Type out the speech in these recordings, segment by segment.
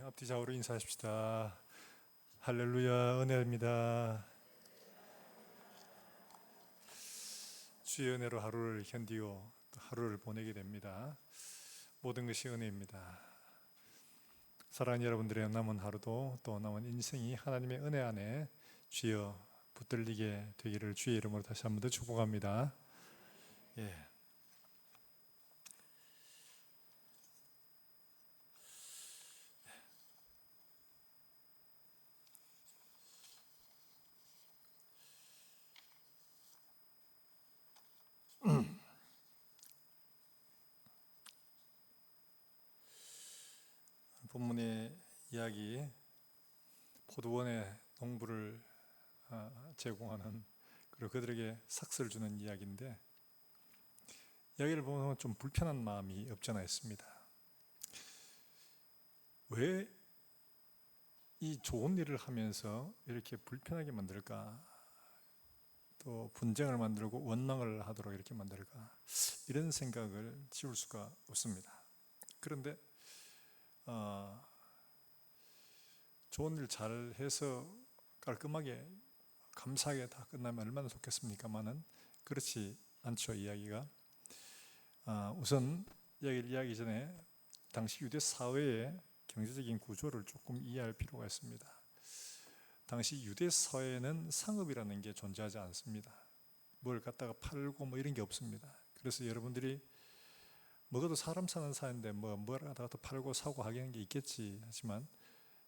앞뒤 좌우로 인사하십시다. 할렐루야, 은혜입니다. 주의 은혜로 하루를 견디고 또 하루를 보내게 됩니다. 모든 것이 은혜입니다. 사랑하는 여러분들의 남은 하루도 또 남은 인생이 하나님의 은혜 안에 주여 붙들리게 되기를 주의 이름으로 다시 한 번 더 축복합니다. 예. 본문의 이야기, 포도원의 농부를 제공하는, 그리고 그들에게 삭스를 주는 이야기인데, 이야기를 보면 좀 불편한 마음이 없지 않아 있습니다. 왜 이 좋은 일을 하면서 이렇게 불편하게 만들까? 또 분쟁을 만들고 원망을 하도록 이렇게 만들까? 이런 생각을 지울 수가 없습니다. 그런데 좋은 일 잘해서 깔끔하게 감사하게 다 끝나면 얼마나 좋겠습니까마는 그렇지 않죠. 이야기가 우선 이야기를 이야기 전에 당시 유대 사회의 경제적인 구조를 조금 이해할 필요가 있습니다. 당시 유대 사회에는 상업이라는 게 존재하지 않습니다. 뭘 갖다가 팔고 뭐 이런 게 없습니다. 그래서 여러분들이 먹어도 사람 사는 사회인데 뭘 갖다가 또 팔고 사고 하게 하는 게 있겠지 하지만,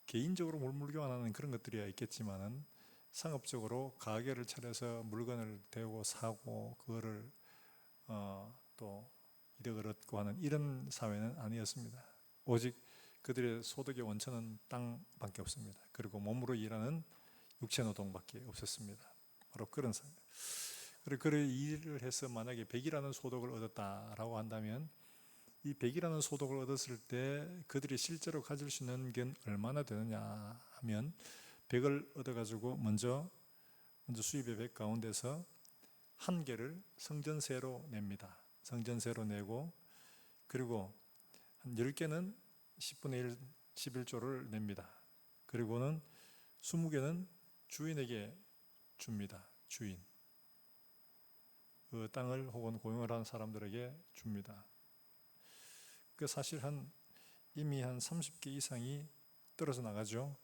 개인적으로 물물교환하는 그런 것들이야 있겠지만은 상업적으로 가게를 차려서 물건을 대고 사고 그거를 또 이득을 얻고 하는 이런 사회는 아니었습니다. 오직 그들의 소득의 원천은 땅밖에 없습니다. 그리고 몸으로 일하는 육체 노동밖에 없었습니다. 바로 그런 사회. 그리고 그 일을 해서 만약에 100이라는 소득을 얻었다라고 한다면, 이 100이라는 소득을 얻었을 때 그들이 실제로 가질 수 있는 게 얼마나 되느냐 하면, 100을 얻어가지고 먼저 수입의 100 가운데서 한 개를 성전세로 냅니다. 성전세로 내고, 그리고 한 10개는 10분의 1, 11조를 냅니다. 그리고는 20개는 주인에게 줍니다. 주인. 그 땅을 혹은 고용을 한 사람들에게 줍니다. 그 사실 이미 한 30개 이상이 떨어져 나가죠.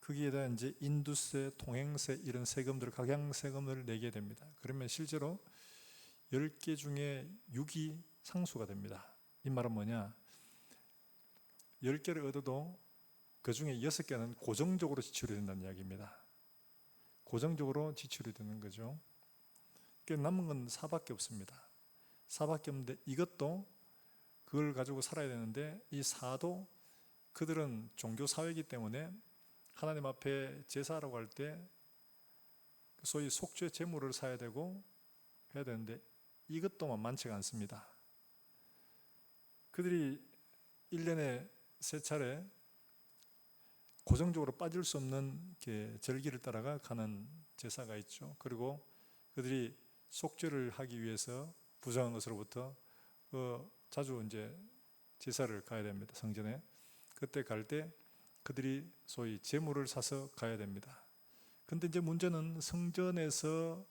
거기에다 이제 인두세, 통행세 이런 세금들, 각양세금을 내게 됩니다. 그러면 실제로 10개 중에 6이 상수가 됩니다. 이 말은 뭐냐? 10개를 얻어도 그 중에 6개는 고정적으로 지출이 된다는 이야기입니다. 고정적으로 지출이 되는 거죠. 남은 건 4밖에 없습니다. 4밖에 없는데 이것도 그걸 가지고 살아야 되는데, 이 4도 그들은 종교사회이기 때문에 하나님 앞에 제사하러 갈 때 소위 속죄 제물을 사야 되고 해야 되는데, 이것도 만만치가 않습니다. 그들이 1년에 3차례 고정적으로 빠질 수 없는 절기를 따라가 가는 제사가 있죠. 그리고 그들이 속죄를 하기 위해서 부정한 것으로부터 자주 이제 제사를 가야 됩니다. 성전에. 그때 갈 때 그들이 소위 제물을 사서 가야 됩니다. 근데 이제 문제는 성전에서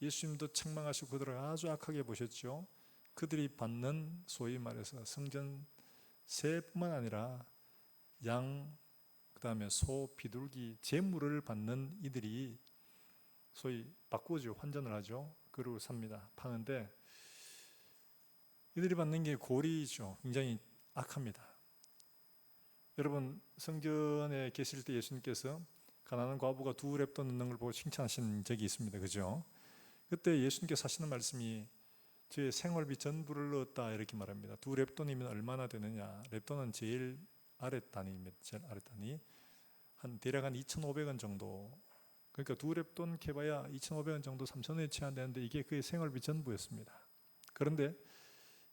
예수님도 책망하시고 그들을 아주 악하게 보셨죠. 그들이 받는 소위 말해서 성전세뿐만 아니라 양, 그 다음에 소, 비둘기, 제물을 받는 이들이 소위 바꾸죠. 환전을 하죠. 그리고 삽니다. 파는데 이들이 받는 게 고리죠. 굉장히 악합니다. 여러분, 성전에 계실 때 예수님께서 가난한 과부가 2렙돈 넣는 걸 보고 칭찬하신 적이 있습니다. 그죠? 그때 예수님께서 하시는 말씀이 제 생활비 전부를 넣었다 이렇게 말합니다. 2렙돈이면 얼마나 되느냐? 렙돈은 제일 아래 단위입니다. 제일 아래 단위. 대략 한 2,500원 정도. 그러니까 2렙돈 캐봐야 2,500원 정도, 3,000원에 채 안 되는데 이게 그의 생활비 전부였습니다. 그런데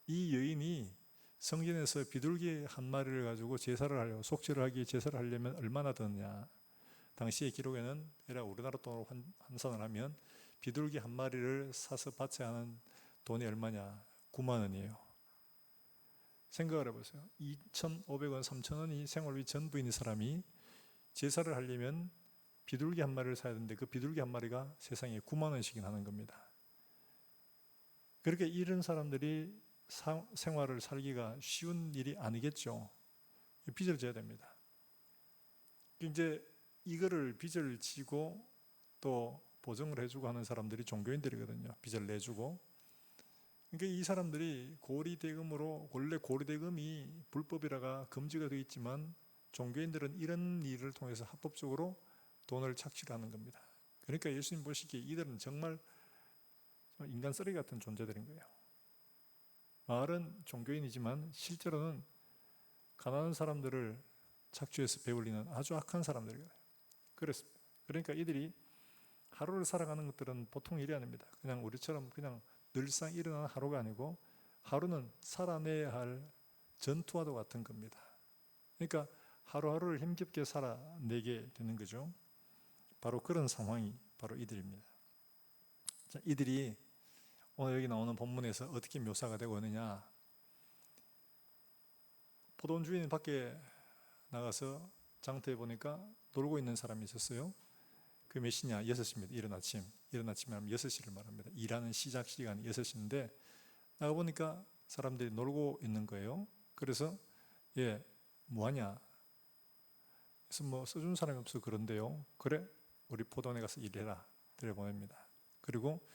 이 여인이 성전에서 비둘기 한 마리를 가지고 제사를 하려고, 속죄를 하기 위해 제사를 하려면 얼마나 드느냐? 당시의 기록에는 우리나라 돈으로 환산을 하면 비둘기 한 마리를 사서 바쳐야 하는 돈이 얼마냐? 9만 원이에요. 생각을 해보세요. 2,500원, 3,000원이 생활비 전부인 사람이 제사를 하려면 비둘기 한 마리를 사야 되는데 그 비둘기 한 마리가 세상에 9만 원씩이나 하는 겁니다. 그렇게 이런 사람들이 생활을 살기가 쉬운 일이 아니겠죠. 빚을 져야 됩니다. 이제 이거를 빚을 지고 또 보증을 해주고 하는 사람들이 종교인들이거든요. 빚을 내주고. 그러니까 이 사람들이 고리대금으로, 원래 고리대금이 불법이라가 금지가 되어 있지만 종교인들은 이런 일을 통해서 합법적으로 돈을 착취하는 겁니다. 그러니까 예수님 보시기에 이들은 정말 인간 쓰레기 같은 존재들인 거예요. 말은 종교인이지만 실제로는 가난한 사람들을 착취해서 배불리는 아주 악한 사람들이에요. 그렇습니다. 그러니까 이들이 하루를 살아가는 것들은 보통 일이 아닙니다. 그냥 우리처럼 그냥 늘상 일어나는 하루가 아니고 하루는 살아내야 할 전투와도 같은 겁니다. 그러니까 하루하루를 힘겹게 살아내게 되는 거죠. 바로 그런 상황이 바로 이들입니다. 자, 이들이 오늘 여기 나오는 본문에서 어떻게 묘사가 되고 있느냐. 포도원 주인이 밖에 나가서 장터에 보니까 놀고 있는 사람이 있었어요. 그 몇 시냐? 6시입니다. 이른 아침. 이른 아침에 하면 6시를 말합니다. 일하는 시작 시간이 6시인데 나가보니까 사람들이 놀고 있는 거예요. 그래서 뭐하냐? 그래서 뭐 써준 사람이 없어 그런데요. 그래? 우리 포도원에 가서 일해라. 들여보냅니다. 그리고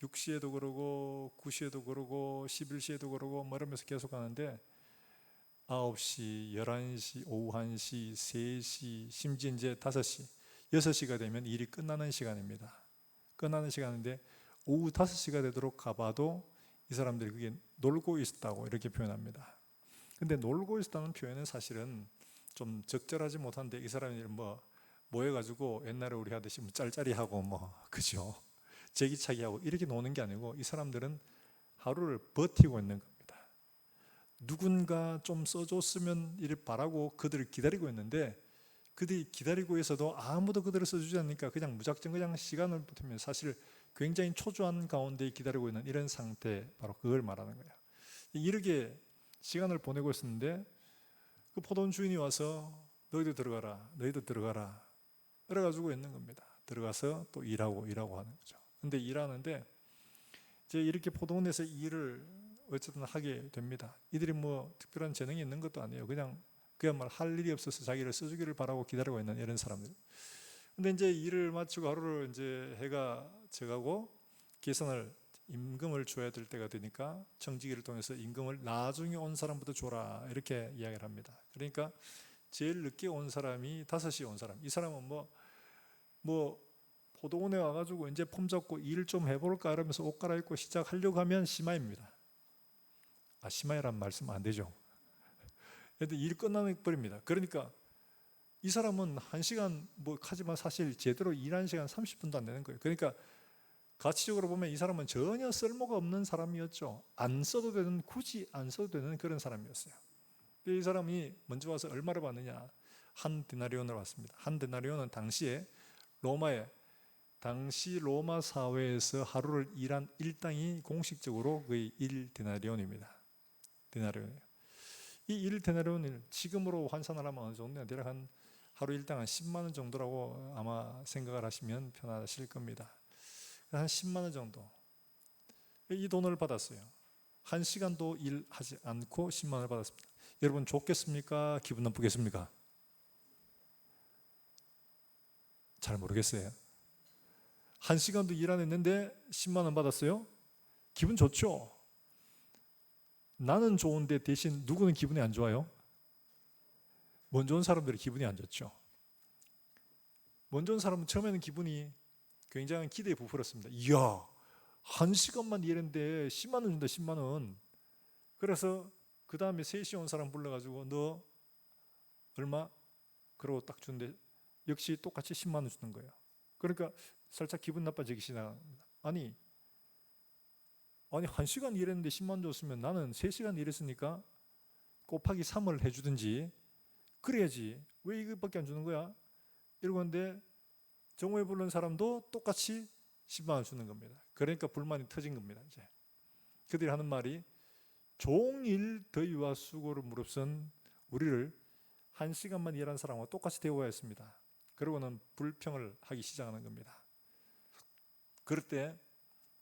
6시에도 그러고 9시에도 그러고 11시에도 그러고 뭐 이러면서 계속 가는데 9시, 11시, 오후 1시, 3시, 심지어 이제 5시, 6시가 되면 일이 끝나는 시간입니다. 끝나는 시간인데 오후 5시가 되도록 가봐도 이 사람들이 그게 놀고 있었다고 이렇게 표현합니다. 근데 놀고 있었다는 표현은 사실은 좀 적절하지 못한데 이 사람들이 뭐 모여가지고 옛날에 우리 하듯이 뭐 짤짤이하고 뭐 그죠? 제기차기하고 이렇게 노는 게 아니고 이 사람들은 하루를 버티고 있는 겁니다. 누군가 좀 써줬으면 이를 바라고 그들을 기다리고 있는데 그들이 기다리고 있어도 아무도 그들을 써주지 않으니까 그냥 무작정 그냥 시간을 버티면 사실 굉장히 초조한 가운데 기다리고 있는 이런 상태, 바로 그걸 말하는 거예요. 이렇게 시간을 보내고 있었는데 그 포도원 주인이 와서 너희도 들어가라, 너희도 들어가라 그래가지고 있는 겁니다. 들어가서 또 일하고 하는 거죠. 근데 일하는데 이제 이렇게 포도원에서 일을 어쨌든 하게 됩니다. 이들이 뭐 특별한 재능이 있는 것도 아니에요. 그냥 그야말로 할 일이 없어서 자기를 써주기를 바라고 기다리고 있는 이런 사람들. 근데 이제 일을 마치고 하루를 이제 해가 져가고 계산을 임금을 줘야 될 때가 되니까 청지기를 통해서 임금을 나중에 온 사람부터 줘라 이렇게 이야기를 합니다. 그러니까 제일 늦게 온 사람이 5시에 온 사람. 이 사람은 뭐 포도원에 와가지고 이제 폼 잡고 일 좀 해볼까 이러면서 옷 갈아입고 시작하려고 하면 심하입니다. 심하이란 말씀 안 되죠. 근데 일 끝나는 버립니다. 그러니까 이 사람은 1시간 뭐 하지만 사실 제대로 일하는 시간 30분도 안 되는 거예요. 그러니까 가치적으로 보면 이 사람은 전혀 쓸모가 없는 사람이었죠. 안 써도 되는, 굳이 안 써도 되는 그런 사람이었어요. 이 사람이 먼저 와서 얼마를 받느냐? 한 데나리온을 받습니다. 한 데나리온은 당시 로마 사회에서 하루를 일한 일당이 공식적으로 거의 1데나리온입니다. 데나리온이에요. 이 1데나리온을 지금으로 환산을 하면 어느 정도냐? 대략 한 하루 일당 한 10만 원 정도라고 아마 생각을 하시면 편하실 겁니다. 한 10만 원 정도. 이 돈을 받았어요. 1시간도 일하지 않고 10만 원을 받았습니다. 여러분 좋겠습니까? 기분 나쁘겠습니까? 잘 모르겠어요. 1시간도 일 안 했는데 10만 원 받았어요? 기분 좋죠? 나는 좋은데 대신 누구는 기분이 안 좋아요? 먼저 온 사람들이 기분이 안 좋죠. 먼저 온 사람은 처음에는 기분이 굉장히 기대에 부풀었습니다. 이야, 1시간만 일했는데 10만 원 준다, 10만 원. 그래서 그 다음에 3시에 온 사람 불러가지고 너 얼마? 그러고 딱 주는데 역시 똑같이 10만 원 주는 거예요. 그러니까 살짝 기분 나빠지기 시작합니다. 아니 1시간 일했는데 10만 원 줬으면 나는 3시간 일했으니까 곱하기 3을 해주든지 그래야지 왜 이것밖에 안 주는 거야? 이러고 있는데 정오에 부른 사람도 똑같이 10만 원 주는 겁니다. 그러니까 불만이 터진 겁니다. 이제 그들이 하는 말이 종일 더위와 수고를 무릅쓴 우리를 1시간만 일한 사람과 똑같이 대우해야 했습니다. 그러고는 불평을 하기 시작하는 겁니다. 그럴 때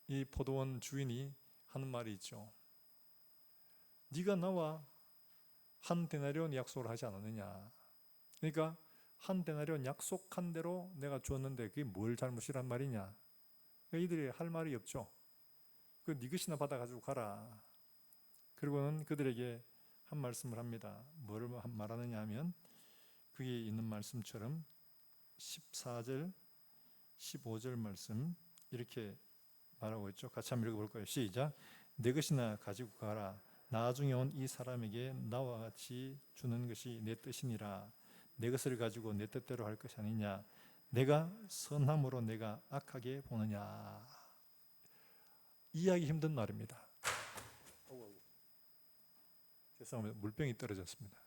이 포도원 주인이 하는 말이 있죠. 네가 나와 한 데나리온 약속을 하지 않았느냐. 그러니까 한 데나리온 약속한 대로 내가 주었는데 그게 뭘 잘못이란 말이냐. 그러니까 이들이 할 말이 없죠. 그 네 것이나 받아가지고 가라. 그리고는 그들에게 한 말씀을 합니다. 뭘 말하느냐 하면 그게 있는 말씀처럼 14절 15절 말씀 이렇게 말하고 있죠. 같이 한번 읽어볼까요? 시작. 내 것이나 가지고 가라. 나중에 온 이 사람에게 나와 같이 주는 것이 내 뜻이니라. 내 것을 가지고 내 뜻대로 할 것이 아니냐. 내가 선함으로 내가 악하게 보느냐. 이해하기 힘든 말입니다. 죄송합니다. 물병이 떨어졌습니다.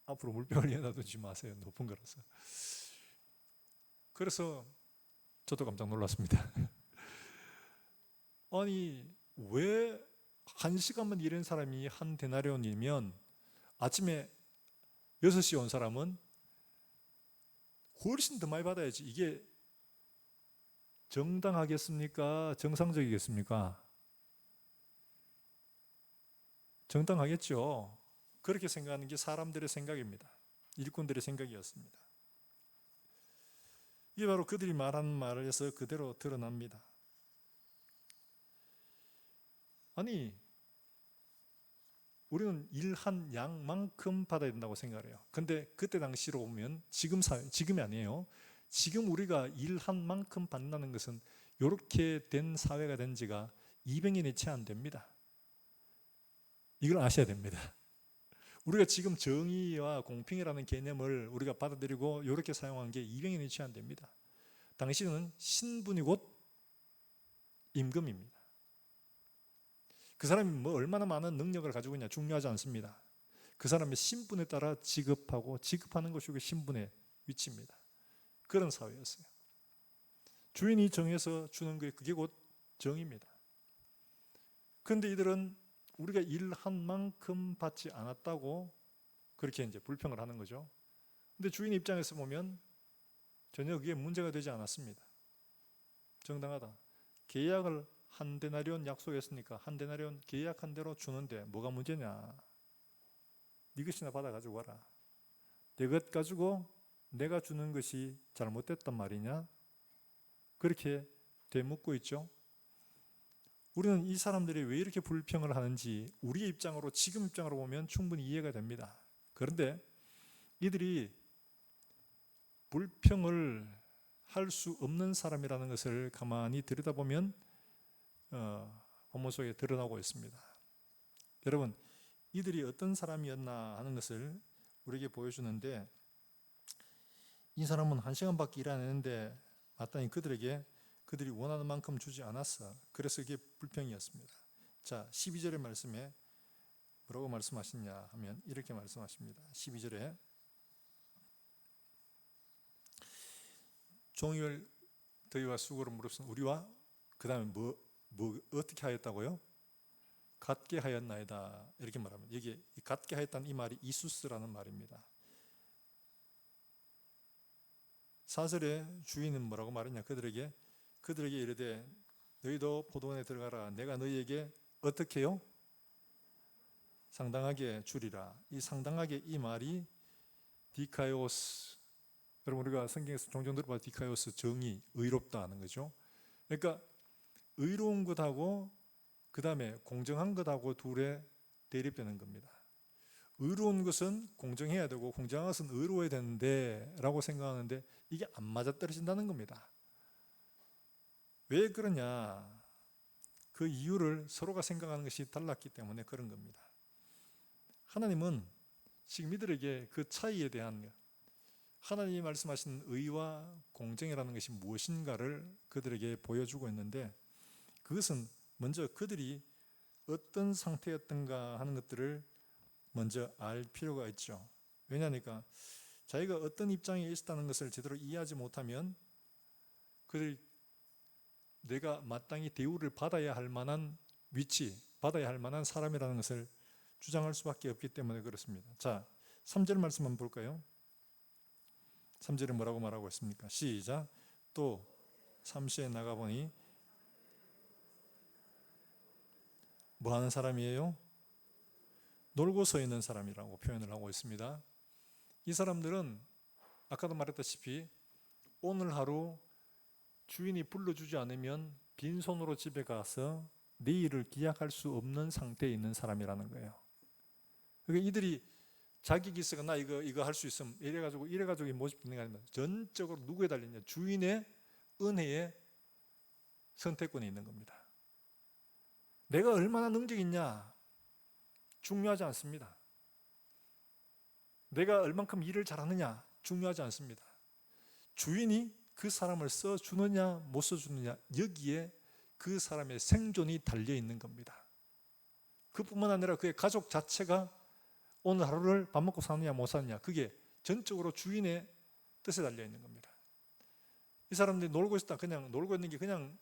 앞으로 물병을 여기다 두지 마세요. 높은 거라서. 그래서 저도 깜짝 놀랐습니다. 아니 왜 1시간만 일한 사람이 한 데나리온이면 아침에 6시에 온 사람은 훨씬 더 많이 받아야지. 이게 정당하겠습니까? 정상적이겠습니까? 정당하겠죠. 그렇게 생각하는 게 사람들의 생각입니다. 일꾼들의 생각이었습니다. 이게 바로 그들이 말하는 말에서 그대로 드러납니다. 아니 우리는 일한 양만큼 받아야 된다고 생각을 해요. 근데 그때 당시로 보면 지금이 아니에요. 지금 우리가 일한 만큼 받는다는 것은 이렇게 된 사회가 된 지가 200년이 채 안 됩니다. 이걸 아셔야 됩니다. 우리가 지금 정의와 공평이라는 개념을 우리가 받아들이고 이렇게 사용한 게 200년이 채 안 됩니다. 당시는 신분이 곧 임금입니다. 그 사람이 뭐 얼마나 많은 능력을 가지고 있냐 중요하지 않습니다. 그 사람의 신분에 따라 지급하고 지급하는 것이 신분의 위치입니다. 그런 사회였어요. 주인이 정해서 주는 게 그게 곧 정의입니다. 그런데 이들은 우리가 일한 만큼 받지 않았다고 그렇게 이제 불평을 하는 거죠. 근데 주인 입장에서 보면 전혀 그게 문제가 되지 않았습니다. 정당하다. 계약을 한 데나리온 약속했으니까 한 데나리온 계약한 대로 주는데 뭐가 문제냐. 네 것이나 받아가지고 와라. 내 것 가지고 내가 주는 것이 잘못됐단 말이냐. 그렇게 되묻고 있죠. 우리는 이 사람들이 왜 이렇게 불평을 하는지 우리의 입장으로 지금 입장으로 보면 충분히 이해가 됩니다. 그런데 이들이 불평을 할 수 없는 사람이라는 것을 가만히 들여다보면 본문 속에 드러나고 있습니다. 여러분 이들이 어떤 사람이었나 하는 것을 우리에게 보여주는데 이 사람은 1시간밖에 일 안 했는데 마땅히 그들이 원하는 만큼 주지 않았어. 그래서 이게 불평이었습니다. 자 12절의 말씀에 뭐라고 말씀하시냐 하면 이렇게 말씀하십니다. 12절에 종일 더위와 수고를 무릅쓴 우리와 그 다음에 뭐 어떻게 하였다고요? 갖게 하였나이다 이렇게 말합니다. 여기 갖게 하였다는 이 말이 이수스라는 말입니다. 4절에 주인은 뭐라고 말했냐? 그들에게 이르되 너희도 포도원에 들어가라. 내가 너희에게 어떻게 해요? 상당하게 주리라. 이 상당하게 이 말이 디카이오스. 여러분 우리가 성경에서 종종 들어봐 디카이오스 정의, 의롭다 하는 거죠. 그러니까 의로운 것하고 그 다음에 공정한 것하고 둘에 대립되는 겁니다. 의로운 것은 공정해야 되고 공정한 것은 의로워야 되는데 라고 생각하는데 이게 안 맞아떨어진다는 겁니다. 왜 그러냐? 그 이유를 서로가 생각하는 것이 달랐기 때문에 그런 겁니다. 하나님은 지금 이들에게 그 차이에 대한 하나님이 말씀하신 의와 공정이라는 것이 무엇인가를 그들에게 보여주고 있는데 그것은 먼저 그들이 어떤 상태였던가 하는 것들을 먼저 알 필요가 있죠. 왜냐하니까 자기가 어떤 입장에 있었다는 것을 제대로 이해하지 못하면 그들이 내가 마땅히 대우를 받아야 할 만한 위치, 받아야 할 만한 사람이라는 것을 주장할 수밖에 없기 때문에 그렇습니다. 자, 3절 말씀 한번 볼까요? 3절에 뭐라고 말하고 있습니까? 시작. 또 삼시에 나가보니 뭐 하는 사람이에요? 놀고 서 있는 사람이라고 표현을 하고 있습니다. 이 사람들은 아까도 말했다시피 오늘 하루 주인이 불러주지 않으면 빈손으로 집에 가서 내일을 기약할 수 없는 상태에 있는 사람이라는 거예요. 그러니까 이들이 자기 기세가 나 이거 할 수 있으면 이래가지고 이 모습 있는 게 아니라 전적으로 누구에 달렸냐? 주인의 은혜에 선택권이 있는 겁니다. 내가 얼마나 능력이 있냐? 중요하지 않습니다. 내가 얼만큼 일을 잘하느냐? 중요하지 않습니다. 주인이 그 사람을 써주느냐 못 써주느냐, 여기에 그 사람의 생존이 달려 있는 겁니다. 그뿐만 아니라 그의 가족 자체가 오늘 하루를 밥 먹고 사느냐 못 사느냐, 그게 전적으로 주인의 뜻에 달려 있는 겁니다. 이 사람들이 놀고 있다, 그냥 놀고 있는 게 그냥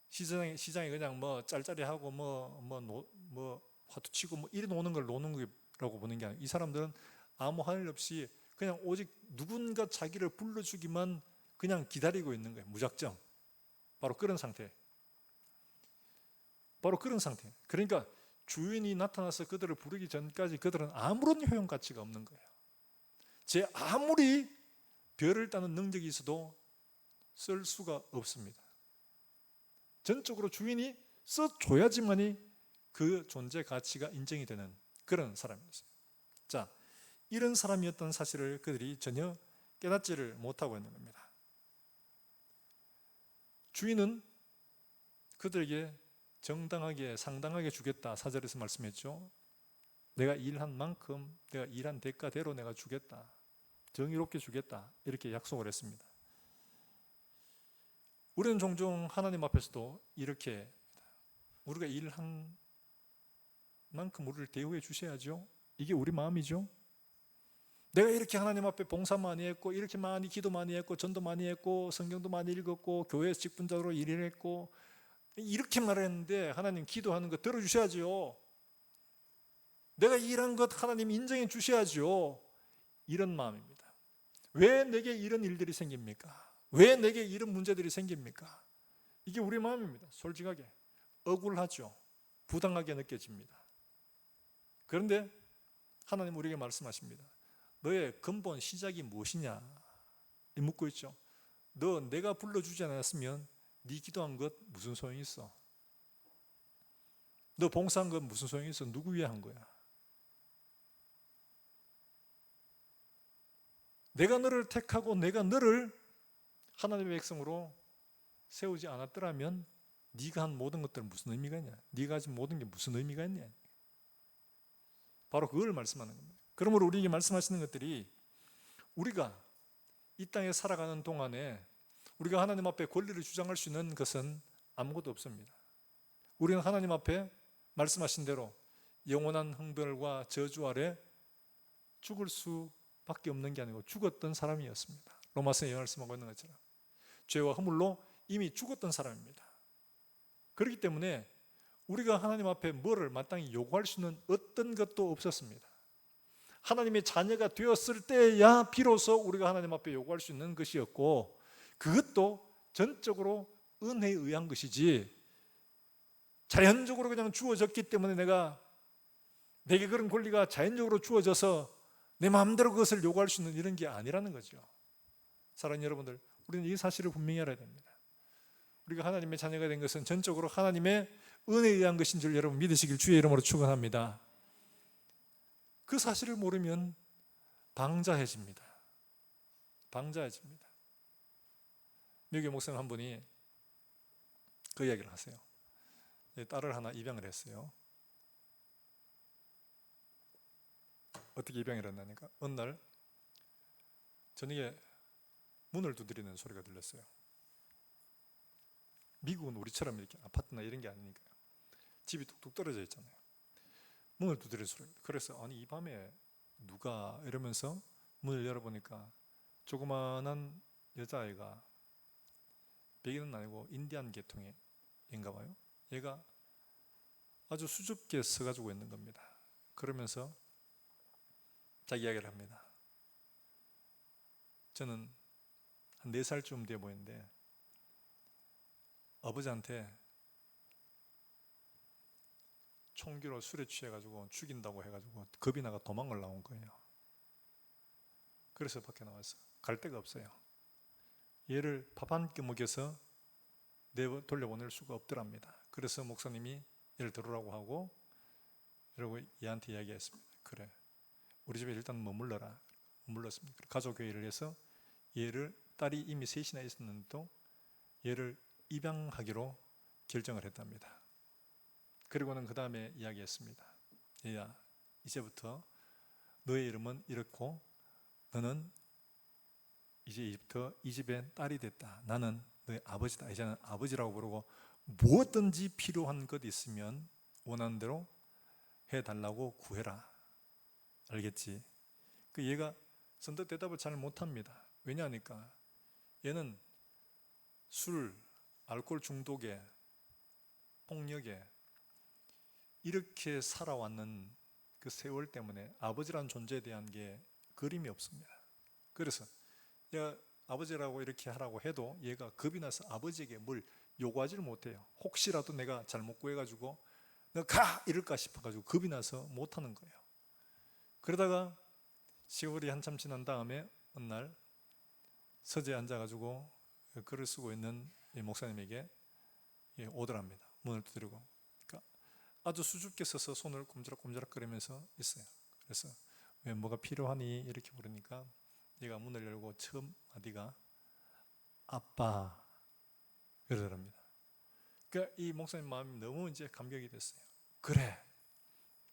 시장에 그냥 뭐 짤짤이하고 뭐 화투치고 뭐 이래 노는 걸 노는 거라고 보는 게 아니라, 이 사람들은 아무 할 일 없이 그냥 오직 누군가 자기를 불러주기만 그냥 기다리고 있는 거예요. 무작정. 바로 그런 상태. 그러니까 주인이 나타나서 그들을 부르기 전까지 그들은 아무런 효용 가치가 없는 거예요. 제 아무리 별을 따는 능력이 있어도 쓸 수가 없습니다. 전적으로 주인이 써줘야지만이 그 존재 가치가 인정이 되는 그런 사람이었어요. 자, 이런 사람이었던 사실을 그들이 전혀 깨닫지를 못하고 있는 겁니다. 주인은 그들에게 정당하게 상당하게 주겠다, 4절에서 말씀했죠. 내가 일한 만큼, 내가 일한 대가대로 내가 주겠다, 정의롭게 주겠다, 이렇게 약속을 했습니다. 우리는 종종 하나님 앞에서도 이렇게 우리가 일한 만큼 우리를 대우해 주셔야죠. 이게 우리 마음이죠. 내가 이렇게 하나님 앞에 봉사 많이 했고, 이렇게 많이 기도 많이 했고, 전도 많이 했고, 성경도 많이 읽었고, 교회에서 직분자로 일을 했고, 이렇게 말했는데 하나님 기도하는 거 들어주셔야죠. 내가 일한 것 하나님 인정해 주셔야죠. 이런 마음입니다. 왜 내게 이런 일들이 생깁니까? 왜 내게 이런 문제들이 생깁니까? 이게 우리 마음입니다. 솔직하게 억울하죠. 부당하게 느껴집니다. 그런데 하나님 우리에게 말씀하십니다. 너의 근본 시작이 무엇이냐 묻고 있죠. 너 내가 불러주지 않았으면 네 기도한 것 무슨 소용이 있어? 너 봉사한 것 무슨 소용이 있어? 누구 위해 한 거야? 내가 너를 택하고 내가 너를 하나님의 백성으로 세우지 않았더라면 네가 한 모든 것들은 무슨 의미가 있냐? 네가 가진 모든 게 무슨 의미가 있냐? 바로 그걸 말씀하는 겁니다. 그러므로 우리에게 말씀하시는 것들이 우리가 이 땅에 살아가는 동안에 우리가 하나님 앞에 권리를 주장할 수 있는 것은 아무것도 없습니다. 우리는 하나님 앞에 말씀하신 대로 영원한 흥벌과 저주 아래 죽을 수밖에 없는 게 아니고 죽었던 사람이었습니다. 로마서에 말씀하고 있는 것처럼 죄와 허물로 이미 죽었던 사람입니다. 그렇기 때문에 우리가 하나님 앞에 뭐를 마땅히 요구할 수 있는 어떤 것도 없었습니다. 하나님의 자녀가 되었을 때야 비로소 우리가 하나님 앞에 요구할 수 있는 것이었고, 그것도 전적으로 은혜에 의한 것이지 자연적으로 그냥 주어졌기 때문에 내게 그런 권리가 자연적으로 주어져서 내 마음대로 그것을 요구할 수 있는 이런 게 아니라는 거죠. 사랑하는 여러분들, 우리는 이 사실을 분명히 알아야 됩니다. 우리가 하나님의 자녀가 된 것은 전적으로 하나님의 은혜에 의한 것인 줄 여러분 믿으시길 주의 이름으로 축원합니다. 그 사실을 모르면 방자해집니다. 미국의 목사님 한 분이 그 이야기를 하세요. 딸을 하나 입양을 했어요. 어떻게 입양을 했나니까 어느 날 저녁에 문을 두드리는 소리가 들렸어요. 미국은 우리처럼 이렇게 아파트나 이런 게 아니니까요. 집이 뚝뚝 떨어져 있잖아요. 문을 두드리는 소리입니다. 그래서 아니 이 밤에 누가 이러면서 문을 열어보니까 조그마한 여자아이가, 백인은 아니고 인디안 계통인가 봐요. 얘가 아주 수줍게 서가지고 있는 겁니다. 그러면서 자기 이야기를 합니다. 저는 한 4살쯤 돼 보이는데 아버지한테 총기로 술에 취해가지고 죽인다고 해가지고 겁이 나가 도망을 나온 거예요. 그래서 밖에 나와서 갈 데가 없어요. 얘를 밥 한 끼 먹여서 돌려보낼 수가 없더랍니다. 그래서 목사님이 얘를 들어오라고 하고 이러고 얘한테 이야기했습니다. 그래, 우리 집에 일단 머물러라. 머물렀습니다. 가족회의를 해서 얘를, 딸이 이미 셋이나 있었는데도 얘를 입양하기로 결정을 했답니다. 그리고는 그 다음에 이야기했습니다. 얘야, 이제부터 너의 이름은 이렇고 너는 이제부터 이 집의 딸이 됐다. 나는 너의 아버지다. 이제는 아버지라고 부르고 무엇든지 필요한 것 있으면 원하는 대로 해달라고 구해라. 알겠지? 그 얘가 선뜻 대답을 잘 못합니다. 왜냐하니까 얘는 술, 알코올 중독에, 폭력에 이렇게 살아왔는 그 세월 때문에 아버지라는 존재에 대한 게 그림이 없습니다. 그래서 얘가 아버지라고 이렇게 하라고 해도 얘가 겁이 나서 아버지에게 뭘 요구하지를 못해요. 혹시라도 내가 잘못 구해가지고 너 가! 이럴까 싶어가지고 겁이 나서 못하는 거예요. 그러다가 세월이 한참 지난 다음에 어느 날 서재에 앉아가지고 글을 쓰고 있는 이 목사님에게 오더랍니다. 문을 두드리고. 그러니까 아주 수줍게 서서 손을 꼼지락꼼지락 거리면서 있어요. 그래서 왜 뭐가 필요하니? 이렇게 물으니까 얘가 문을 열고 처음 마디가 아빠 그러더랍니다. 그러니까 이 목사님 마음이 너무 이제 감격이 됐어요. 그래,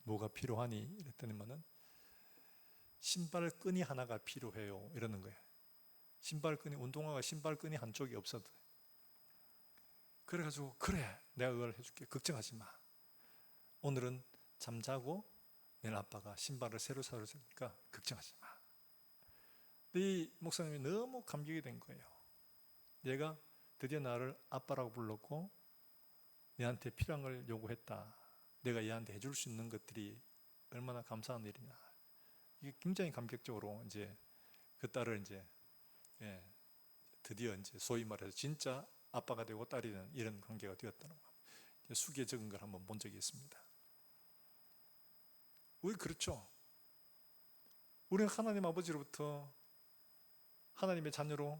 뭐가 필요하니? 이랬더니만은 신발끈이 하나가 필요해요. 이러는 거예요. 신발끈이, 운동화가 신발끈이 한쪽이 없어도 돼. 그래가지고 그래, 내가 그걸 해줄게. 걱정하지 마. 오늘은 잠자고 내일 아빠가 신발을 새로 사줄 테니까 걱정하지 마. 이 목사님이 너무 감격이 된 거예요. 얘가 드디어 나를 아빠라고 불렀고 얘한테 필요한 걸 요구했다. 내가 얘한테 해줄 수 있는 것들이 얼마나 감사한 일이냐. 이게 굉장히 감격적으로 이제 그 딸을 이제 드디어 이제 소위 말해서 진짜 아빠가 되고 딸이 되는 이런 관계가 되었다는 거. 수기에 적은 걸 한번 본 적이 있습니다. 우리 그렇죠. 우리는 하나님 아버지로부터 하나님의 자녀로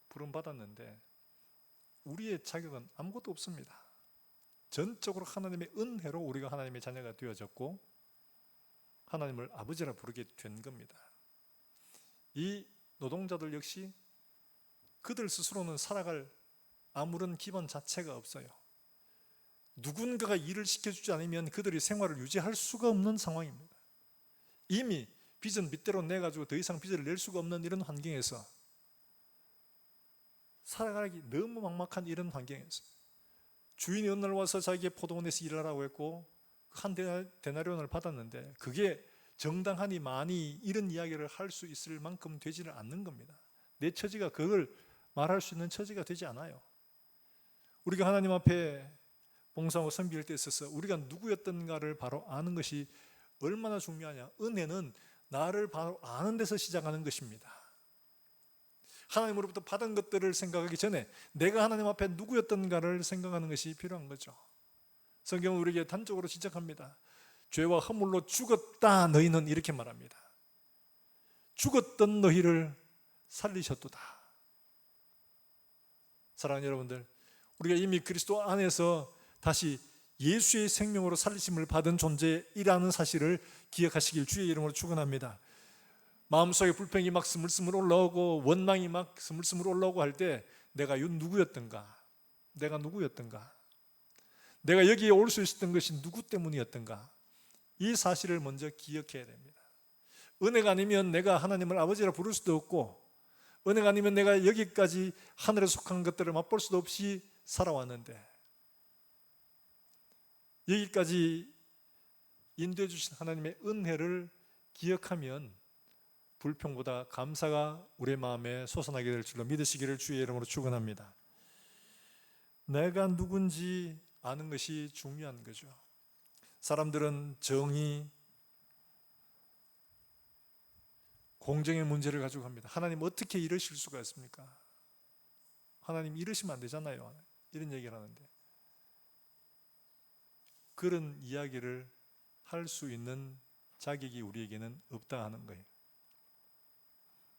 부름받았는데 우리의 자격은 아무것도 없습니다. 전적으로 하나님의 은혜로 우리가 하나님의 자녀가 되어졌고 하나님을 아버지라 부르게 된 겁니다. 이 노동자들 역시 그들 스스로는 살아갈 아무런 기반 자체가 없어요. 누군가가 일을 시켜주지 않으면 그들이 생활을 유지할 수가 없는 상황입니다. 이미 빚은 빚대로 내가지고 더 이상 빚을 낼 수가 없는 이런 환경에서 살아가기 너무 막막한 이런 환경에서 주인이 어느 날 와서 자기의 포도원에서 일하라고 했고 한 데나리온을 받았는데 그게 정당하니 많이 이런 이야기를 할 수 있을 만큼 되지는 않는 겁니다. 내 처지가 그걸 말할 수 있는 처지가 되지 않아요. 우리가 하나님 앞에 봉사하고 섬길 때 있어서 우리가 누구였던가를 바로 아는 것이 얼마나 중요하냐. 은혜는 나를 바로 아는 데서 시작하는 것입니다. 하나님으로부터 받은 것들을 생각하기 전에 내가 하나님 앞에 누구였던가를 생각하는 것이 필요한 거죠. 성경은 우리에게 단적으로 지적합니다. 죄와 허물로 죽었다 너희는 이렇게 말합니다. 죽었던 너희를 살리셨도다. 사랑하는 여러분들, 우리가 이미 그리스도 안에서 다시 예수의 생명으로 살리심을 받은 존재이라는 사실을 기억하시길 주의 이름으로 축원합니다. 마음속에 불평이 막 스물스물 올라오고 원망이 막 스물스물 올라오고 할 때 내가 누구였던가? 내가 누구였던가? 내가 여기에 올 수 있었던 것이 누구 때문이었던가? 이 사실을 먼저 기억해야 됩니다. 은혜가 아니면 내가 하나님을 아버지라 부를 수도 없고 은혜가 아니면 내가 여기까지 하늘에 속한 것들을 맛볼 수도 없이 살아왔는데 여기까지 인도해 주신 하나님의 은혜를 기억하면 불평보다 감사가 우리의 마음에 솟아나게 될 줄로 믿으시기를 주의 이름으로 축원합니다. 내가 누군지 아는 것이 중요한 거죠. 사람들은 정의, 공정의 문제를 가지고 합니다. 하나님 어떻게 이러실 수가 있습니까? 하나님 이러시면 안 되잖아요. 이런 얘기를 하는데, 그런 이야기를 할 수 있는 자격이 우리에게는 없다 하는 거예요.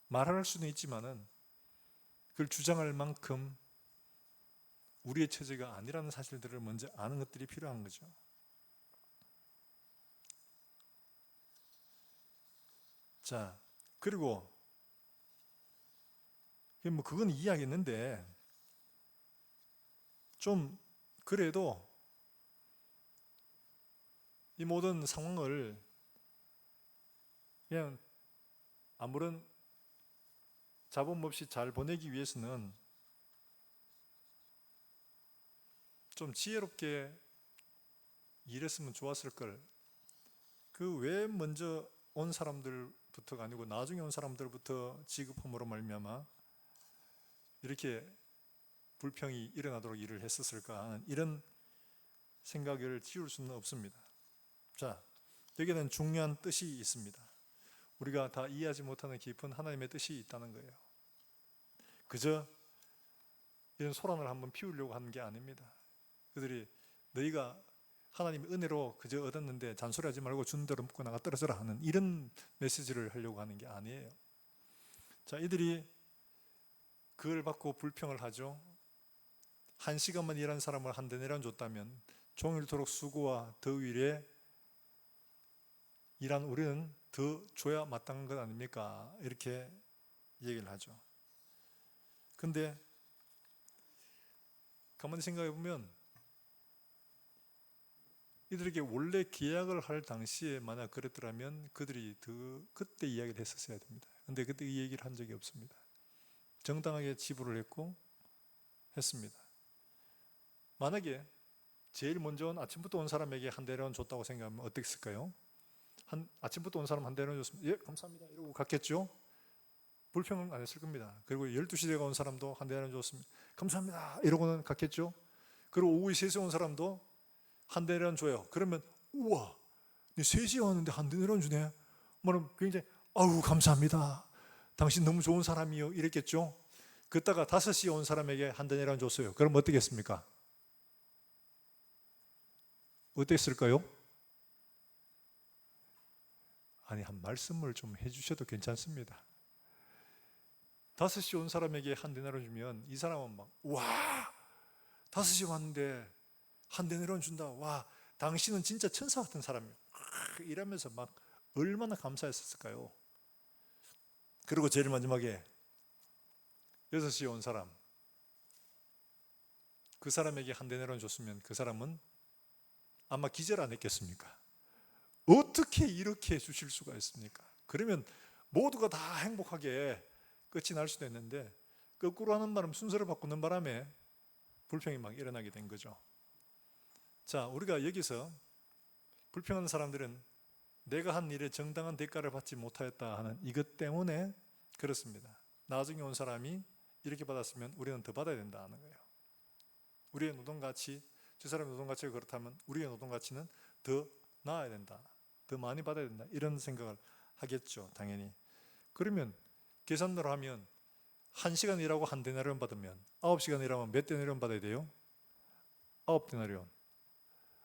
말할 수는 있지만은 그걸 주장할 만큼 우리의 처지가 아니라는 사실들을 먼저 아는 것들이 필요한 거죠. 자, 그리고 뭐 그건 이해하겠는데, 좀 그래도 이 모든 상황을 그냥 아무런 잡음 없이 잘 보내기 위해서는 좀 지혜롭게 일했으면 좋았을 걸. 그 왜 먼저 온 사람들부터가 아니고 나중에 온 사람들부터 지급함으로 말미암아 이렇게 불평이 일어나도록 일을 했었을까 하는 이런 생각을 지울 수는 없습니다. 자, 여기에는 중요한 뜻이 있습니다. 우리가 다 이해하지 못하는 깊은 하나님의 뜻이 있다는 거예요. 그저 이런 소란을 한번 피우려고 하는 게 아닙니다. 그들이 너희가 하나님의 은혜로 그저 얻었는데 잔소리하지 말고 주는 대로 먹고 나가 떨어져라 하는 이런 메시지를 하려고 하는 게 아니에요. 자, 이들이 그걸 받고 불평을 하죠. 1시간만 일한 사람을 한 데나리온 줬다면 종일토록 수고와 더위에 일한 우리는 더 줘야 마땅한 것 아닙니까? 이렇게 얘기를 하죠. 근데 가만히 생각해 보면 이들에게 원래 계약을 할 당시에 만약 그랬더라면 그들이 그때 이야기를 했었어야 됩니다. 근데 그때 이 얘기를 한 적이 없습니다. 정당하게 지불을 했고 했습니다. 만약에 제일 먼저 아침부터 온 사람에게 한 대련 줬다고 생각하면 어땠을까요? 아침부터 온 사람 한 대련 줬으면 예 감사합니다 이러고 갔겠죠? 불평은 안 했을 겁니다. 그리고 12시대가 온 사람도 한 대련 줬으면 감사합니다 이러고는 갔겠죠? 그리고 오후 3시에 온 사람도 한 대련 줘요. 그러면 우와 3시에 왔는데 한 대련 주네. 그러면 굉장히 아우 감사합니다. 당신 너무 좋은 사람이요 이랬겠죠? 그따가 5시에 온 사람에게 한 대련 줬어요. 그럼 어떻겠습니까? 어땠을까요? 아니 한 말씀을 좀 해주셔도 괜찮습니다. 5시에 온 사람에게 한 데나리온 주면 이 사람은 막 와 5시에 왔는데 한 데나리온 준다. 와 당신은 진짜 천사 같은 사람이요. 이러면서 막 얼마나 감사했을까요? 그리고 제일 마지막에 6시에 온 사람 그 사람에게 한 데나리온 줬으면 그 사람은 아마 기절 안 했겠습니까? 어떻게 이렇게 주실 수가 있습니까? 그러면 모두가 다 행복하게 끝이 날 수도 있는데 거꾸로 하는 바람 순서를 바꾸는 바람에 불평이 막 일어나게 된 거죠. 자, 우리가 여기서 불평하는 사람들은 내가 한 일에 정당한 대가를 받지 못하였다 하는 이것 때문에 그렇습니다. 나중에 온 사람이 이렇게 받았으면 우리는 더 받아야 된다 하는 거예요. 우리의 노동가치, 저 사람의 노동가치가 그렇다면 우리의 노동가치는 더 나아야 된다. 더 많이 받아야 된다. 이런 생각을 하겠죠. 당연히. 그러면 계산으로 하면 1시간 일하고 한 데나리온 받으면 9시간 일하면 몇 데나리온 받아야 돼요? 9데나리온.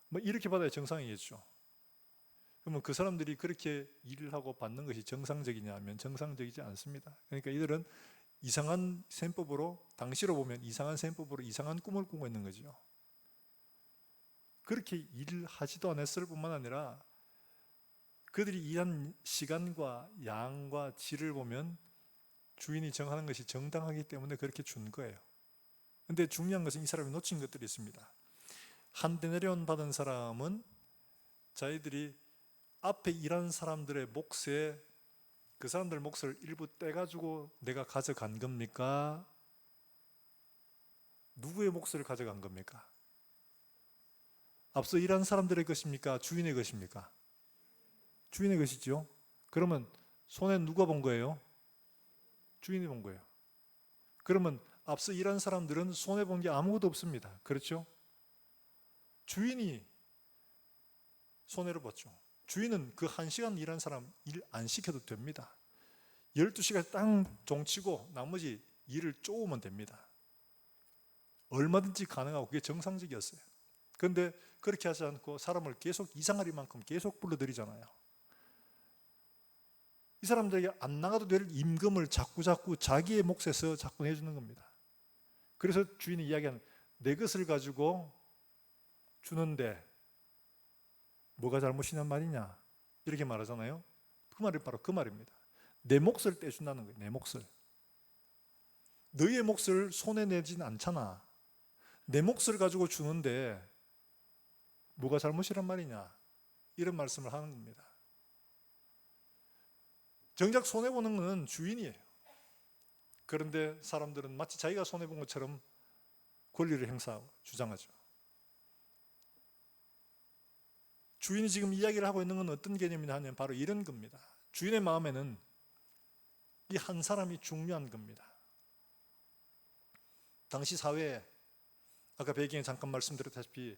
뭐 이렇게 받아야 정상이겠죠. 그러면 그 사람들이 그렇게 일을 하고 받는 것이 정상적이냐 하면 정상적이지 않습니다. 그러니까 이들은 이상한 셈법으로 당시로 보면 이상한 셈법으로 이상한 꿈을 꾸고 있는 거죠. 그렇게 일을 하지도 않았을 뿐만 아니라 그들이 일한 시간과 양과 질을 보면 주인이 정하는 것이 정당하기 때문에 그렇게 준 거예요. 근데 중요한 것은 이 사람이 놓친 것들이 있습니다. 한 데나리온 받은 사람은 자기들이 앞에 일한 사람들의 몫에 그 사람들 몫을 일부 떼가지고 내가 가져간 겁니까? 누구의 몫을 가져간 겁니까? 앞서 일한 사람들의 것입니까? 주인의 것입니까? 주인의 것이죠. 그러면 손에 누가 본 거예요? 주인이 본 거예요. 그러면 앞서 일한 사람들은 손해 본 게 아무것도 없습니다. 그렇죠? 주인이 손해를 봤죠. 주인은 그 1시간 일한 사람 일 안 시켜도 됩니다. 12시간 딱 종치고 나머지 일을 쪼으면 됩니다. 얼마든지 가능하고 그게 정상적이었어요. 그런데 그렇게 하지 않고 사람을 계속 이상하리만큼 계속 불러들이잖아요. 이 사람들에게 안 나가도 될 임금을 자꾸 자기의 몫에서 자꾸 내주는 겁니다. 그래서 주인이 이야기하는 내 것을 가지고 주는데 뭐가 잘못이냔 말이냐 이렇게 말하잖아요. 그 말이 바로 그 말입니다. 내 몫을 떼준다는 거예요. 내 몫을. 너의 몫을 손해내진 않잖아. 내 몫을 가지고 주는데 뭐가 잘못이란 말이냐 이런 말씀을 하는 겁니다. 정작 손해보는 것은 주인이에요. 그런데 사람들은 마치 자기가 손해본 것처럼 권리를 행사하고 주장하죠. 주인이 지금 이야기를 하고 있는 건 어떤 개념이냐 하면 바로 이런 겁니다. 주인의 마음에는 이 한 사람이 중요한 겁니다. 당시 사회에 아까 배경에 잠깐 말씀드렸다시피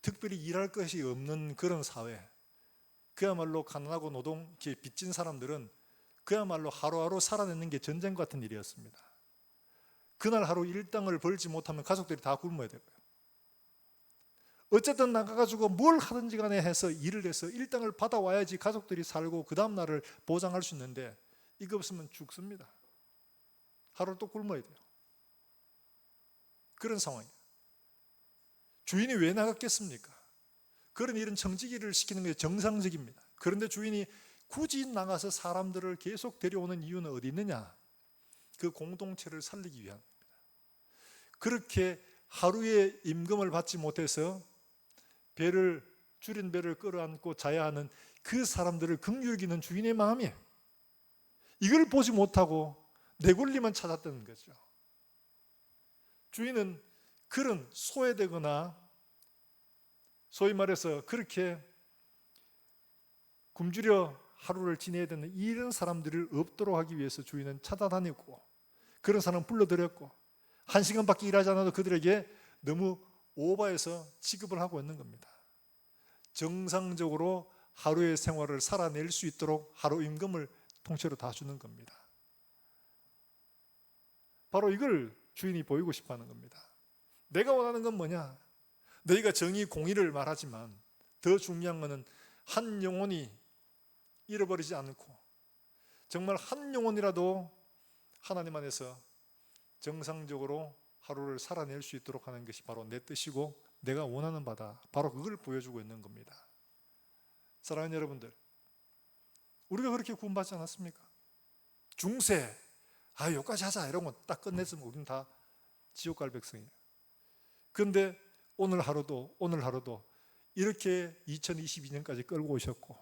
특별히 일할 것이 없는 그런 사회, 그야말로 가난하고 노동, 빚진 사람들은 그야말로 하루하루 살아내는 게 전쟁 같은 일이었습니다. 그날 하루 일당을 벌지 못하면 가족들이 다 굶어야 되고요. 어쨌든 나가가지고 뭘 하든지 간에 해서 일을 해서 일당을 받아와야지 가족들이 살고 그 다음 날을 보장할 수 있는데 이거 없으면 죽습니다. 하루 또 굶어야 돼요. 그런 상황이에요. 주인이 왜 나갔겠습니까? 그런 일은 청지기를 시키는 게 정상적입니다. 그런데 주인이 굳이 나가서 사람들을 계속 데려오는 이유는 어디 있느냐? 그 공동체를 살리기 위함입니다. 그렇게 하루에 임금을 받지 못해서 줄인 배를 끌어안고 자야 하는 그 사람들을 긍휼히 여기는 주인의 마음이에요. 이걸 보지 못하고 내 권리만 찾았다는 거죠. 주인은 그런 소외되거나 소위 말해서 그렇게 굶주려 하루를 지내야 되는 이런 사람들을 없도록 하기 위해서 주인은 찾아다녔고 그런 사람 불러들였고 1시간밖에 일하지 않아도 그들에게 너무 오버해서 취급을 하고 있는 겁니다. 정상적으로 하루의 생활을 살아낼 수 있도록 하루 임금을 통째로 다 주는 겁니다. 바로 이걸 주인이 보이고 싶어 하는 겁니다. 내가 원하는 건 뭐냐? 너희가 정의, 공의를 말하지만 더 중요한 것은 한 영혼이 잃어버리지 않고 정말 한 영혼이라도 하나님 안에서 정상적으로 하루를 살아낼 수 있도록 하는 것이 바로 내 뜻이고 내가 원하는 바다. 바로 그걸 보여주고 있는 겁니다. 사랑하는 여러분들, 우리가 그렇게 구원받지 않았습니까? 중세, 여기까지 하자 이런 건 딱 끝냈으면 우리는 다 지옥 갈 백성이에요. 그런데 오늘 하루도 이렇게 2022년까지 끌고 오셨고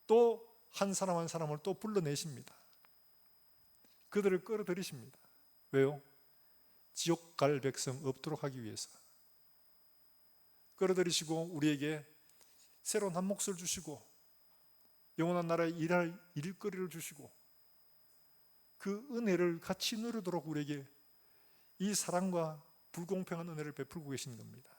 또 한 사람 한 사람을 또 불러내십니다. 그들을 끌어들이십니다. 왜요? 지옥 갈 백성 없도록 하기 위해서 끌어들이시고 우리에게 새로운 한 몫을 주시고 영원한 나라에 일할 일거리를 주시고 그 은혜를 같이 누리도록 우리에게 이 사랑과 불공평한 은혜를 베풀고 계신 겁니다.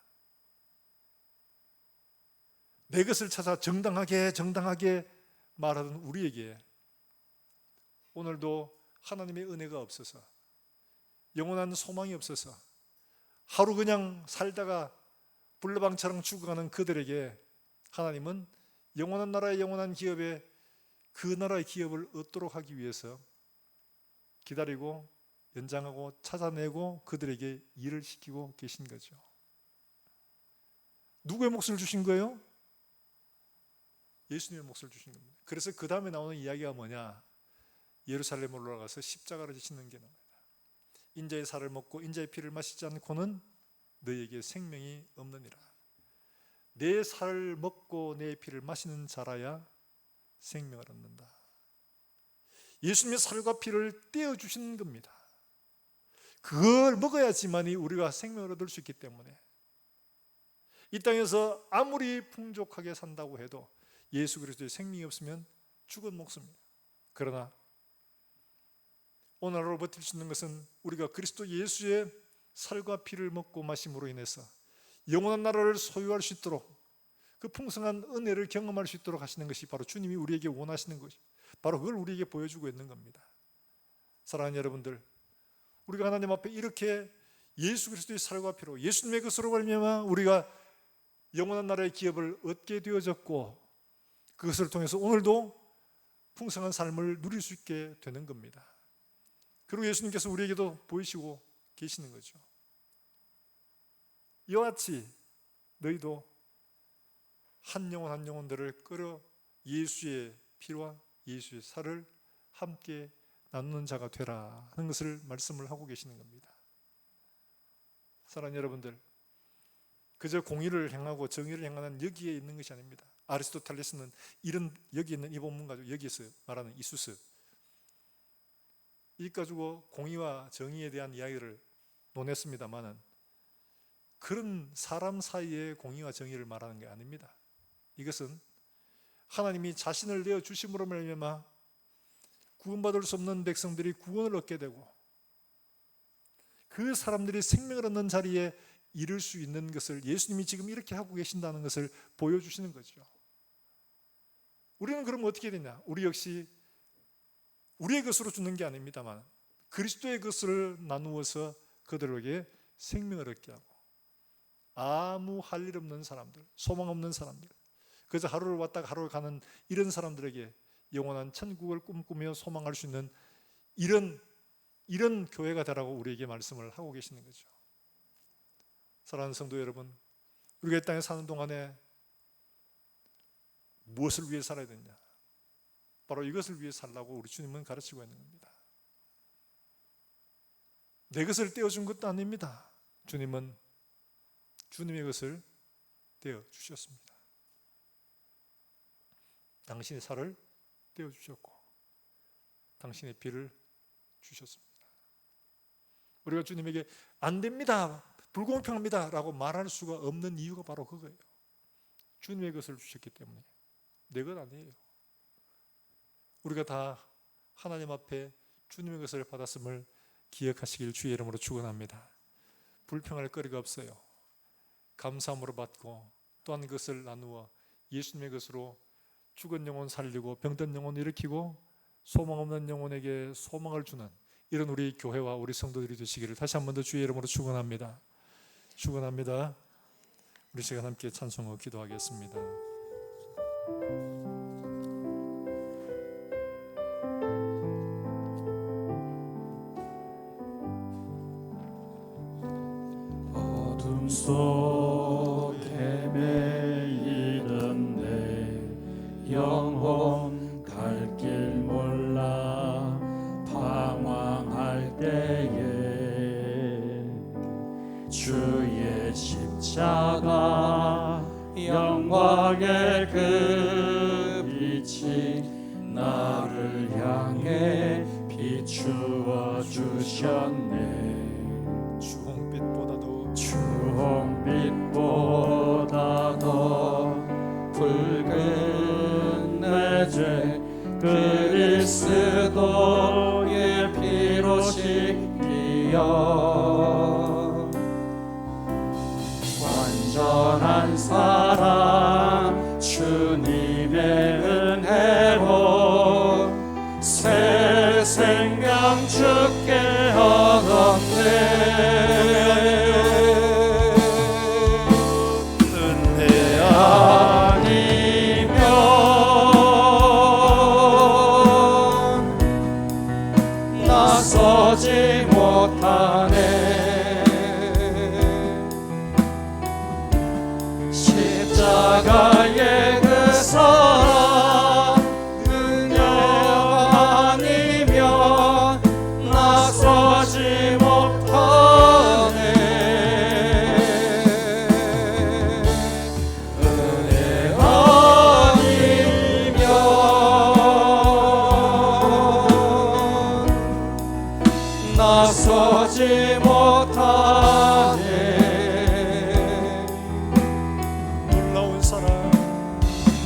내 것을 찾아 정당하게 말하던 우리에게 오늘도 하나님의 은혜가 없어서 영원한 소망이 없어서 하루 그냥 살다가 불나방처럼 죽어가는 그들에게 하나님은 영원한 나라의 영원한 기업에 그 나라의 기업을 얻도록 하기 위해서 기다리고 연장하고 찾아내고 그들에게 일을 시키고 계신 거죠. 누구의 몫을 주신 거예요? 예수님의 몫을 주신 겁니다. 그래서 그 다음에 나오는 이야기가 뭐냐? 예루살렘으로 올라가서 십자가를 지시는 게 나옵니다. 인자의 살을 먹고 인자의 피를 마시지 않고는 너희에게 생명이 없느니라. 내 살을 먹고 내 피를 마시는 자라야 생명을 얻는다. 예수님의 살과 피를 떼어주시는 겁니다. 그걸 먹어야지만이 우리가 생명을 얻을 수 있기 때문에 이 땅에서 아무리 풍족하게 산다고 해도 예수 그리스도의 생명이 없으면 죽은 목숨입니다. 그러나 오늘 하루 버틸 수 있는 것은 우리가 그리스도 예수의 살과 피를 먹고 마심으로 인해서 영원한 나라를 소유할 수 있도록 그 풍성한 은혜를 경험할 수 있도록 하시는 것이 바로 주님이 우리에게 원하시는 것이, 바로 그걸 우리에게 보여주고 있는 겁니다. 사랑하는 여러분들, 우리가 하나님 앞에 이렇게 예수 그리스도의 살과 피로, 예수님의 것으로 말미암아 우리가 영원한 나라의 기업을 얻게 되어졌고, 그것을 통해서 오늘도 풍성한 삶을 누릴 수 있게 되는 겁니다. 그리고 예수님께서 우리에게도 보이시고 계시는 거죠. 이와 같이 너희도 한 영혼 한 영혼들을 끌어 예수의 피와 예수의 살을 함께 나누는 자가 되라 하는 것을 말씀을 하고 계시는 겁니다. 사랑하는 여러분들, 그저 공의를 행하고 정의를 행하는 여기에 있는 것이 아닙니다. 아리스토텔레스는 이런, 여기 있는 이 본문 가지고 여기에서 말하는 이수스, 이 가지고 공의와 정의에 대한 이야기를 논했습니다만은 그런 사람 사이의 공의와 정의를 말하는 게 아닙니다. 이것은 하나님이 자신을 내어 주심으로 말미암아 구원받을 수 없는 백성들이 구원을 얻게 되고 그 사람들이 생명을 얻는 자리에 이룰 수 있는 것을 예수님이 지금 이렇게 하고 계신다는 것을 보여주시는 거죠. 우리는 그러면 어떻게 되냐? 우리 역시 우리의 것으로 주는 게 아닙니다만 그리스도의 것을 나누어서 그들에게 생명을 얻게 하고, 아무 할 일 없는 사람들, 소망 없는 사람들, 그래서 하루를 왔다가 하루를 가는 이런 사람들에게 영원한 천국을 꿈꾸며 소망할 수 있는 이런 교회가 되라고 우리에게 말씀을 하고 계시는 거죠. 사랑하는 성도 여러분, 우리가 이 땅에 사는 동안에 무엇을 위해 살아야 되냐? 바로 이것을 위해 살라고 우리 주님은 가르치고 있는 겁니다. 내 것을 떼어준 것도 아닙니다. 주님은 주님의 것을 떼어주셨습니다. 당신의 살을 떼어주셨고 당신의 피를 주셨습니다. 우리가 주님에게 안 됩니다, 불공평합니다 라고 말할 수가 없는 이유가 바로 그거예요. 주님의 것을 주셨기 때문에. 내 것 아니에요. 우리가 다 하나님 앞에 주님의 것을 받았음을 기억하시길 주의 이름으로 축원합니다. 불평할 거리가 없어요. 감사함으로 받고 또한 그것을 나누어 예수님의 것으로 죽은 영혼 살리고 병든 영혼 일으키고 소망 없는 영혼에게 소망을 주는 이런 우리 교회와 우리 성도들이 되시기를 다시 한 번 더 주의 이름으로 축원합니다. 축원합니다. 우리 시간 함께 찬송하고 기도하겠습니다. 어둠 속에 매이던 내 영혼 갈 길 몰라 방황할 때에 주의 십자가 영광의 그 빛이 나를 향해 비추어 주셨네. 주홍빛보다도 붉은 내 죄 그리스도의 피로 씻기어 완전한 사랑 주님의 은혜로 새 생명 주께 얻었네. 은혜 아니면 나서지 못하네. 십자가의 그 사랑 은혜 아니면 나서지 못하네. 은혜 아니면 나서지 못하네.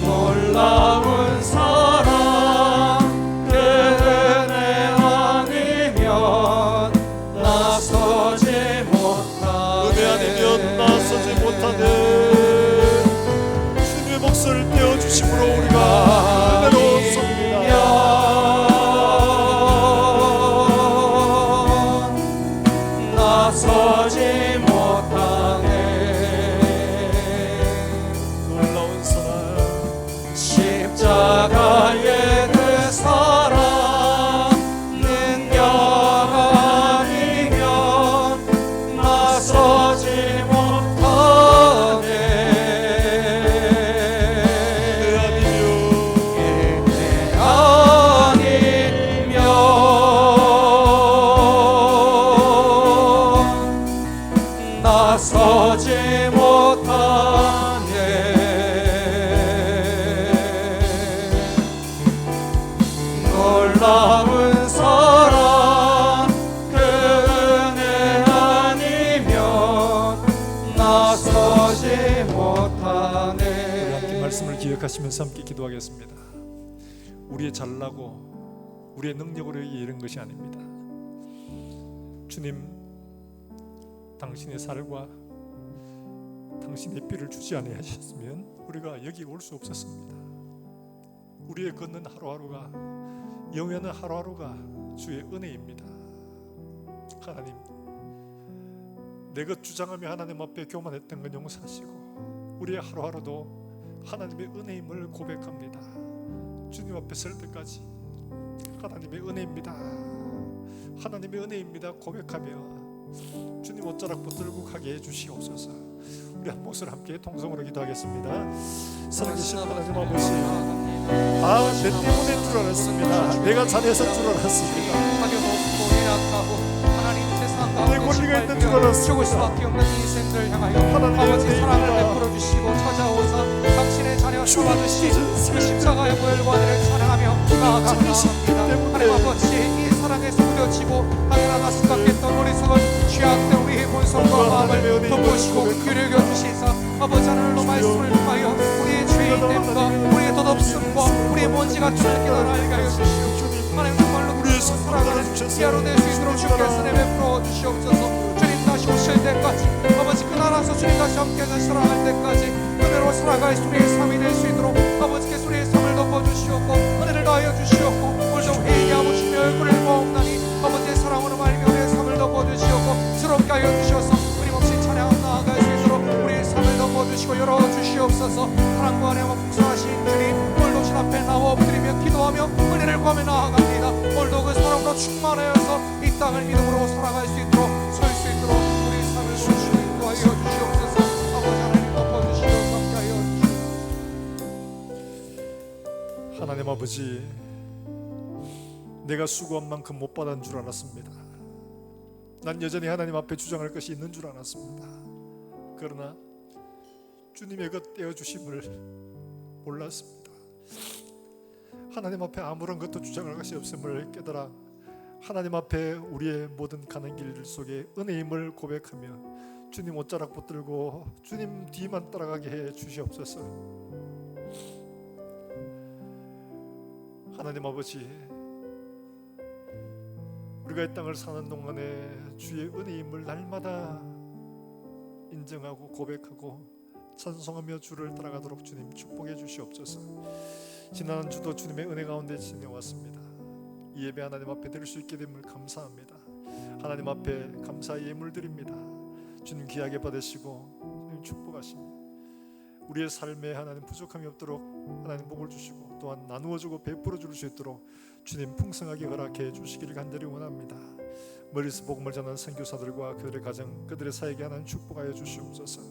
놀라운 사랑 그 은혜 아니면 나서지 못하네. 은혜 아니면 나서지 못하네. 주님의 놀라운 사랑 그 은혜 아니면 나서지 못하네. 함께 말씀을 기억하시면서 함께 기도하겠습니다. 우리의 잘나고 우리의 능력으로 이런 것이 아닙니다. 주님, 당신의 살과 당신의 뼈를 주지 아니하셨으면 우리가 여기 올 수 없었습니다. 우리의 걷는 하루하루가, 영원한 하루하루가 주의 은혜입니다. 하나님, 내 것 주장하며 하나님 앞에 교만했던 건 용서하시고 우리의 하루하루도 하나님의 은혜임을 고백합니다. 주님 앞에 설 때까지 하나님의 은혜입니다, 하나님의 은혜입니다 고백하며 주님 옷자락 붙들고 가게 해주시옵소서. 우리 한 목소리 함께 통성으로 기도하겠습니다. 사랑하신 하나님 아버지, 내 때문에 줄 알았습니다. 내가 잘해서 줄 알았습니다. 내 권리가 있는 줄 알았습니다. 죽을 수밖에 없는 인생들 향하여 하나님의 아버지 사랑을 은혜입니다. 베풀어 주시고 찾아오사 당신의 자녀 받으신 그 십자가의 보혈과를 사랑하며 나아갑니다. 하나님 아버지, 이 사랑에서 무뎌지고 당연하다 생각했던 어리석은 취약된 우리의 본성과 마음을 덮으시고 기울여 주시사 아버지 하늘로 말씀을 통하여 우리의 죄인됨과 우리의 덧없음과 우리의 먼지가 주님께로 알게 하여 주시옵소서. 하나님 정말로 그 사랑을 이하로 낼 수 있도록 주께서 내베풀어 주시옵소서. 주님 다시 오실 때까지 아버지 그 나라에서 주님 다시 함께 다시 살아갈 때까지 은혜로 살아갈 우리의 삶이 될 수 있도록 아버지께서 우리의 삶을 덮어주시옵고 은혜를 더하여 주시옵고 오늘도 회개하고 주님의 얼굴을 보옵나니 아버지의 사랑으로 말미암아 우리의 삶을 덮어주시옵고 새롭게 하여 주셔서 끊임없이 찬양 나아갈 수 있도록 우리의 삶을 덮어주시고 열어주시옵소서. 사랑과 은혜와 풍성하신 주님, 오늘도 신 앞에 나와 엎드리며 기도하며 은혜를 구하며 나아갑니다. 오늘도 그 사랑으로 충만하여서 이 땅을 믿음으로 살아갈 수 있도록 설 수 있도록 우리 삶을 주시고 인도하여 주시옵소서. 아버지 하나님 덮어주시고 함께하여 주시옵소서. 하나님 아버지, 내가 수고한 만큼 못 받은 줄 알았습니다. 난 여전히 하나님 앞에 주장할 것이 있는 줄 알았습니다. 그러나 주님의 것 떼어주심을 몰랐습니다. 하나님 앞에 아무런 것도 주장할 것이 없음을 깨달아 하나님 앞에 우리의 모든 가는 길 속에 은혜임을 고백하며 주님 옷자락 붙들고 주님 뒤만 따라가게 해 주시옵소서. 하나님 아버지, 우리가 이 땅을 사는 동안에 주의 은혜임을 날마다 인정하고 고백하고 찬송하며 주를 따라가도록 주님 축복해 주시옵소서. 지난 주도 주님의 은혜 가운데 지내왔습니다. 이 예배 하나님 앞에 드릴 수 있게 됨을 감사합니다. 하나님 앞에 감사의 예물 드립니다. 주님 귀하게 받으시고 주님 축복하시며 우리의 삶에 하나님 부족함이 없도록 하나님 복을 주시고 또한 나누어주고 베풀어 줄 수 있도록 주님 풍성하게 허락해 주시기를 간절히 원합니다. 멀리서 복음을 전하는 선교사들과 그들의 가정, 그들의 사역에 하나님 축복하여 주시옵소서.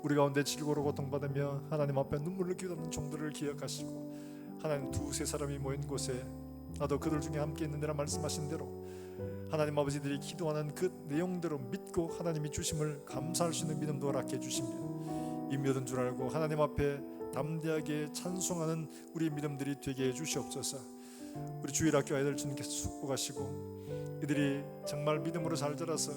우리 가운데 질고로 고통받으며 하나님 앞에 눈물을 기도하는 종들을 기억하시고 하나님 두세 사람이 모인 곳에 나도 그들 중에 함께 있는데라 말씀하신 대로 하나님 아버지들이 기도하는 그 내용대로 믿고 하나님이 주심을 감사할 수 있는 믿음도 허락해 주시며 이 믿은 줄 알고 하나님 앞에 담대하게 찬송하는 우리 믿음들이 되게 해 주시옵소서. 우리 주일학교 아이들 주님께서 축복하시고 이들이 정말 믿음으로 잘 자라서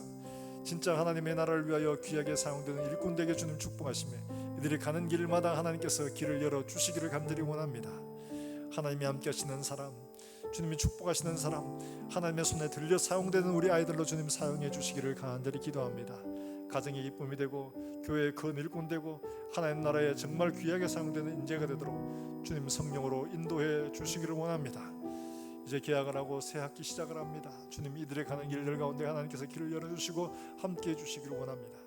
진짜 하나님의 나라를 위하여 귀하게 사용되는 일꾼 되게 주님 축복하시며 이들이 가는 길마다 하나님께서 길을 열어 주시기를 간절히 원합니다. 하나님이 함께 하시는 사람, 주님이 축복하시는 사람, 하나님의 손에 들려 사용되는 우리 아이들로 주님 사용해 주시기를 간절히 기도합니다. 가정의 기쁨이 되고 교회의 큰 일꾼 되고 하나님 나라에 정말 귀하게 사용되는 인재가 되도록 주님 성령으로 인도해 주시기를 원합니다. 이제 개학을 하고 새 학기 시작을 합니다. 주님 이들의 가는 길들 가운데 하나님께서 길을 열어주시고 함께해 주시기를 원합니다.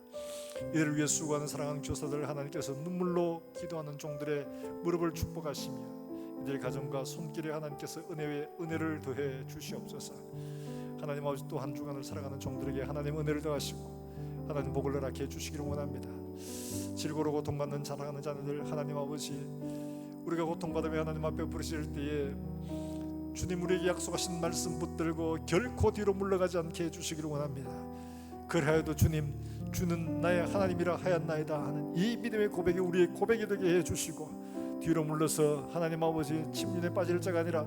이들을 위해 수고하는 사랑하는 교사들 하나님께서 눈물로 기도하는 종들의 무릎을 축복하시며 이들의 가정과 손길에 하나님께서 은혜를 더해 주시옵소서. 하나님 아버지 또 한 주간을 살아가는 종들에게 하나님 은혜를 더하시고 하나님 복을 허락해 주시기를 원합니다. 질고로 고통받는 자라가는 자녀들 하나님 아버지, 우리가 고통받으며 하나님 앞에 부르실 때에 주님 우리에게 약속하신 말씀 붙들고 결코 뒤로 물러가지 않게 해주시기를 원합니다. 그리하여도 주님, 주는 나의 하나님이라 하였나이다 하는 이 믿음의 고백이 우리의 고백이 되게 해주시고 뒤로 물러서 하나님 아버지 침륜에 빠질 자가 아니라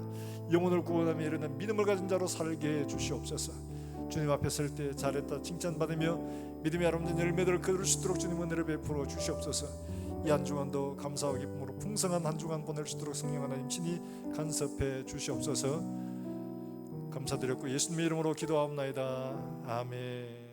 영혼을 구원하며 이르는 믿음을 가진 자로 살게 해 주시옵소서. 주님 앞에 설 때 잘했다 칭찬받으며 믿음의 아름다운 열매들을 거둘 수 있도록 주님 은혜를 베풀어 주시옵소서. 이 한 주간도 감사와 기쁨으로 풍성한 한 주간 보낼 수 있도록 성령 하나님 친히 간섭해 주시옵소서. 감사드렸고 예수님의 이름으로 기도하옵나이다. 아멘.